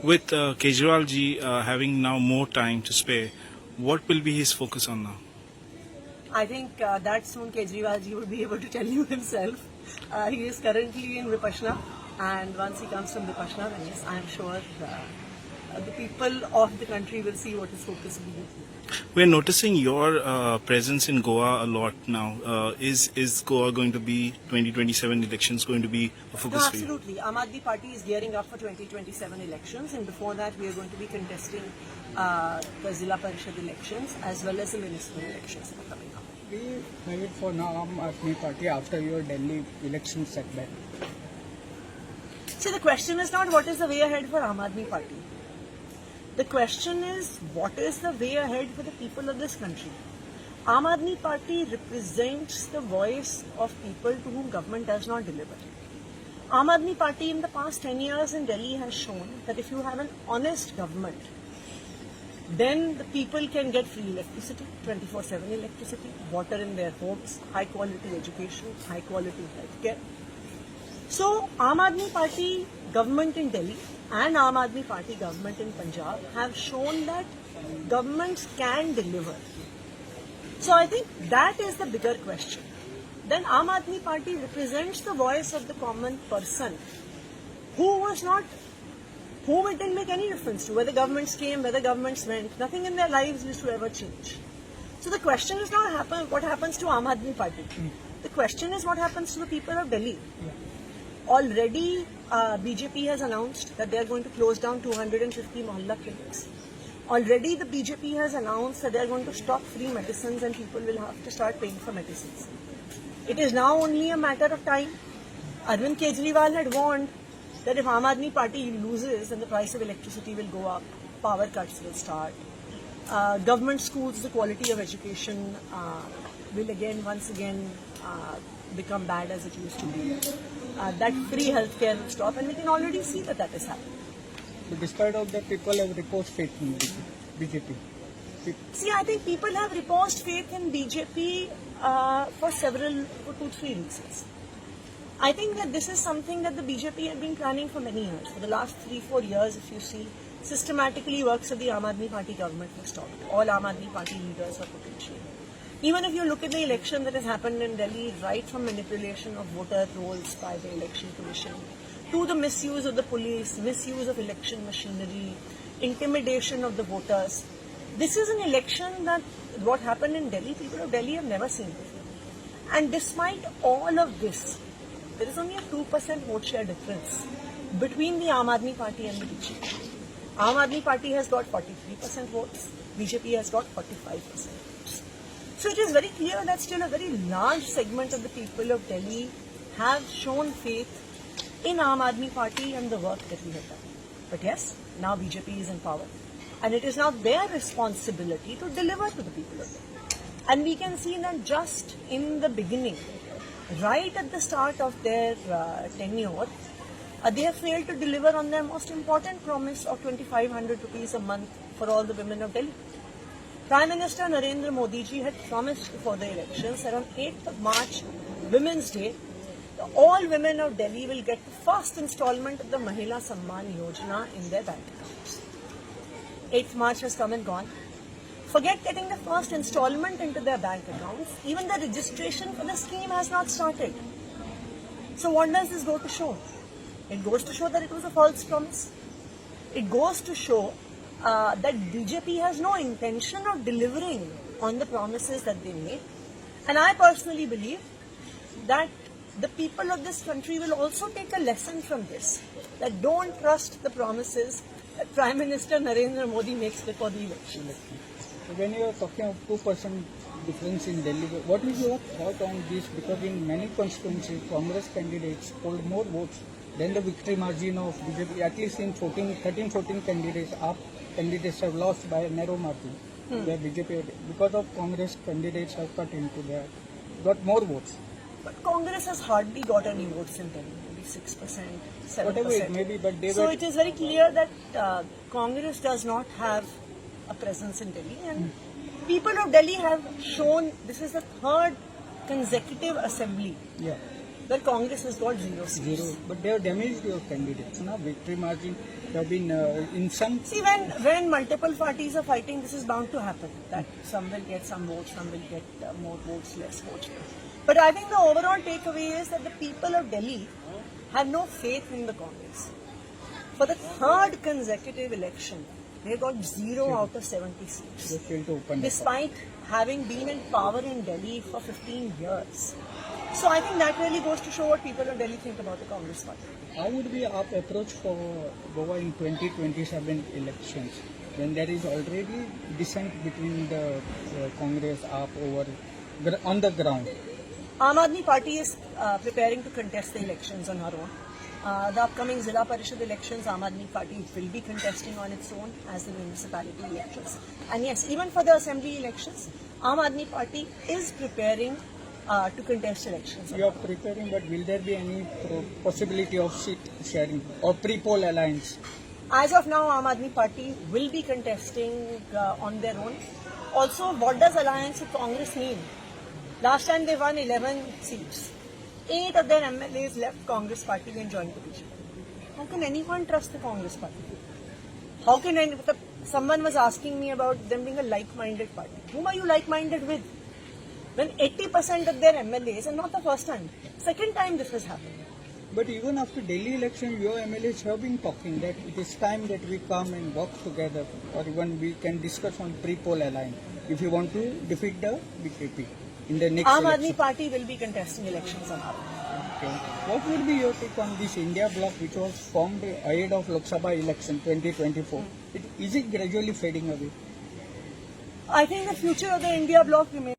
With Kejriwal ji having now more time to spare, what will be his focus on now? I think that soon Kejriwal ji will be able to tell you himself. He is currently in Vipassana, and once he comes from Vipassana, then yes, I am sure the people of the country will see what his focus will be. We're noticing your presence in Goa a lot now. Is Goa going to be 2027 elections going to be a focus No, for you? absolutely. Aam Aadmi Party is gearing up for 2027 elections, and before that, we are going to be contesting the Zilla Parishad elections as well as the municipal elections that are coming up. We have it for now, Aam Aadmi Party, after your Delhi election setback. See, the question is not what is the way ahead for Aam Aadmi Party. The question is what is the way ahead for the people of this country. Aam Aadmi Party represents the voice of people to whom government does not deliver. Aam Aadmi Party in the past 10 years in Delhi has shown that if you have an honest government, then the people can get free electricity, 24/7 electricity, water in their homes, high quality education, high quality healthcare. So Aam Aadmi Party government in Delhi and Aam Aadmi Party government in Punjab have shown that governments can deliver. So I think that is the bigger question. Then Aam Aadmi Party represents the voice of the common person whom it didn't make any difference to, whether governments came, whether governments went, nothing in their lives used to ever change. So the question is not what happens to Aam Aadmi Party. The question is what happens to the people of Delhi. Already BJP has announced that they are going to close down 250 mohalla clinics. Already the BJP has announced that they are going to stop free medicines and people will have to start paying for medicines. It is now only a matter of time. Arvind Kejriwal had warned that if Aam Aadmi Party loses, then the price of electricity will go up, power cuts will start. Government schools, the quality of education will once again become bad as it used to be. That free healthcare will stop, and we can already see that is happening. But despite of that, people have reposed faith in BJP. See, I think people have reposed faith in BJP for 2-3 reasons. I think that this is something that the BJP had been planning for many years. For the last 3-4 years, if you see, systematically works of the Aam Aadmi Party government have stopped. All Aam Aadmi Party leaders are potential. Even if you look at the election that has happened in Delhi, right from manipulation of voter rolls by the election commission, to the misuse of the police, misuse of election machinery, intimidation of the voters. This is an election that what happened in Delhi, people of Delhi have never seen before. And despite all of this, there is only a 2% vote share difference between the Aam Aadmi Party and the BJP. Aam Aadmi Party has got 43% votes, BJP has got 45% votes. So it is very clear that still a very large segment of the people of Delhi have shown faith in Aam Aadmi Party and the work that we have done. But yes, now BJP is in power, and it is now their responsibility to deliver to the people of Delhi. And we can see that just in the beginning, right at the start of their tenure, they have failed to deliver on their most important promise of 2,500 rupees a month for all the women of Delhi. Prime Minister Narendra Modi ji had promised before the elections that on 8th of March, Women's Day, all women of Delhi will get the first installment of the Mahila Samman Yojana in their bank accounts. 8th March has come and gone. Forget getting the first installment into their bank accounts, even the registration for the scheme has not started. So what does this go to show? It goes to show that it was a false promise. It goes to show that BJP has no intention of delivering on the promises that they made. And I personally believe that the people of this country will also take a lesson from this, that don't trust the promises that Prime Minister Narendra Modi makes before the election. When you are talking of 2% difference in Delhi, what is your thought on this? Because in many constituencies, Congress candidates polled more votes than the victory margin of BJP. At least in 13-14 candidates, candidates have lost by a narrow margin. Where BJP, because of Congress candidates have got more votes. But Congress has hardly got any votes in Delhi, maybe 6%, 7%. Whatever it may be, but so it is very clear that Congress does not have a presence in Delhi, and people of Delhi have shown this is the third consecutive assembly where Congress has got 0 seats. But they have damaged your candidates, na? Victory margin There have been in some. See, when multiple parties are fighting, this is bound to happen. That some will get some votes, some will get more votes, less votes. But I think the overall takeaway is that the people of Delhi have no faith in the Congress. For the third consecutive election, they got 0 out of 70 seats, They failed to open. despite having been in power in Delhi for 15 years. So I think that really goes to show what people of Delhi think about the Congress party. How would be our approach for Goa in 2027 elections when there is already dissent between the Congress up over on the ground? Aam Aadmi Party is preparing to contest the elections on her own. The upcoming Zilla Parishad elections, Aam Aadmi Party will be contesting on its own as the municipality elections. And yes, even for the assembly elections, Aam Aadmi Party is preparing to contest elections. You are preparing, but will there be any possibility of seat sharing or pre-poll alliance? As of now, Aam Aadmi Party will be contesting on their own. Also, what does alliance with Congress mean? Last time they won 11 seats. 8 of their MLAs left Congress Party and joined the BJP. How can anyone trust the Congress Party? How can someone was asking me about them being a like-minded party. Whom are you like-minded with? When 80% of their MLAs, and not the first time, second time this has happened. But even after Delhi election, your MLAs have been talking that it is time that we come and work together, or even we can discuss on pre-poll alliance if you want to defeat the BJP in the next Aam election. Aadmi Party will be contesting elections on our own. Okay. What would be your take on this India bloc which was formed ahead of Lok Sabha election 2024? Is it gradually fading away? I think the future of the India bloc remains